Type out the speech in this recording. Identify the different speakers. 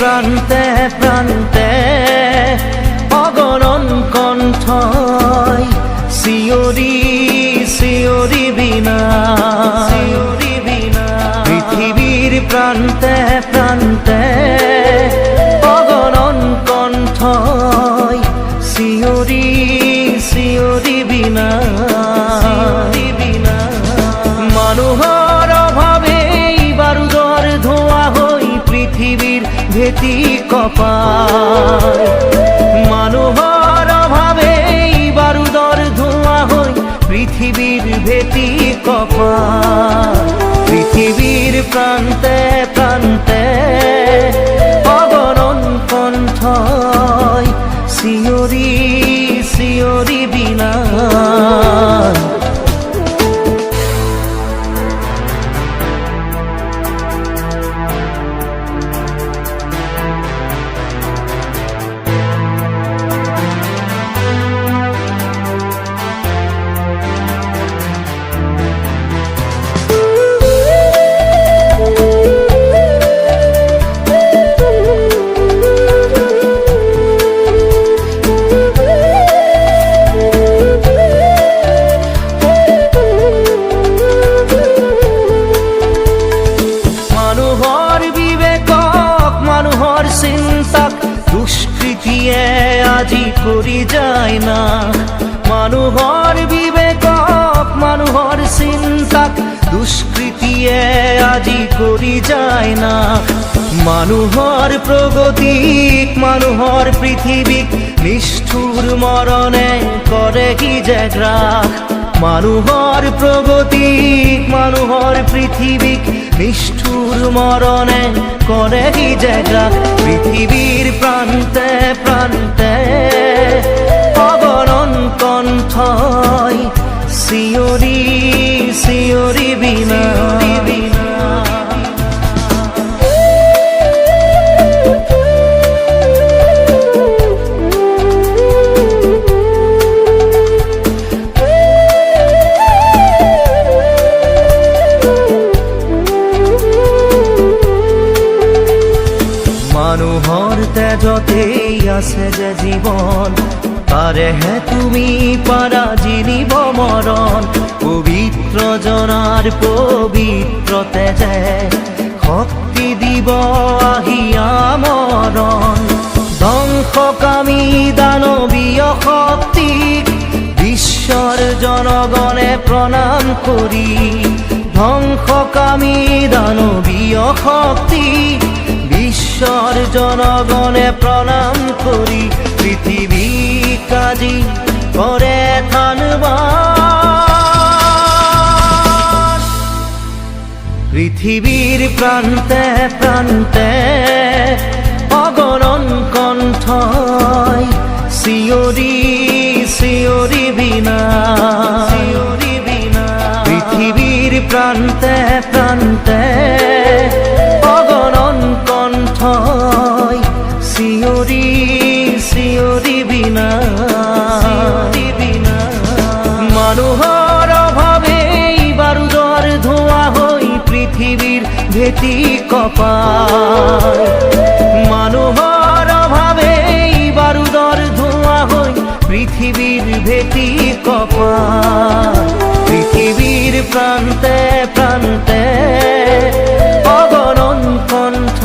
Speaker 1: প্রান্তে প্রান্তে অগণন কণ্ঠই শিয়রি শিয়রি বিনা পৃথিবীর প্রান্তে প্রান্তে অগণন কণ্ঠই শিয়রি শিয়রি বিনা মানুহৰ অভাৱে বাৰুদৰ ধোঁৱা হৈ পৃথিৱীৰ ভেটি কঁপায় মানুহৰ অভাৱে বাৰুদৰ ধোঁৱা হৈ পৃথিৱীৰ ভেটি কঁপায় পৃথিৱীৰ প্ৰান্তে প্ৰান্তে অগণন কণ্ঠই শিয়ৰি শিয়ৰি বিনা চিন্তাক দুষ্কৃতিয়ে আজি কৰি যায় না মানুহৰ বিবেকক মানুহৰ চিন্তাক দুষ্কৃতিয়ে আজি কৰি যায় না মানুহৰ প্ৰগতিক মানুহৰ পৃথিৱীক নিষ্ঠুৰ মৰণে কৰে কি যে গ্ৰাস মানুহৰ প্ৰগতিক মানুহৰ পৃথিৱীক নিষ্ঠুৰ মৰণে কৰে কি যে গ্ৰাস পৃথিৱীৰ প্ৰান্তে প্ৰান্তে অগণন কণ্ঠই শিয়ৰি শিয়ৰি বিনা মানুহৰ তেজতেই আছে যে জীৱন তাৰেহে তুমি পাৰা জিনিব মৰণ পবিত্ৰ জনাৰ পবিত্ৰ তেজে শক্তি দিব আহি আমৰণ ধ্বংসকামী দানৱীয় শক্তিক বিশ্বৰ জনগণে প্ৰণাম কৰি ধ্বংসকামী দানৱীয় শক্তিক ঈশ্বর জনগণে প্রণাম করি পৃথিবীক আজি করে থানবাস পৃথিবীর প্রান্তে প্রান্তে অগণন কণ্ঠই শিয়রি শিয়রি বিনা পৃথিবীর প্রান্তে প্রান্তে অগণন কণ্ঠই শিয়ৰি শিয়ৰি বিনা মানুহৰ অভাৱে বাৰুদৰ ধোঁৱা হৈ পৃথিৱীৰ ভেটি কঁপায় মানুহৰ অভাৱে বাৰুদৰ ধোঁৱা হৈ পৃথিৱীৰ ভেটি কঁপায় পৃথিৱীৰ প্রান্তে প্রান্তে অগণন কণ্ঠ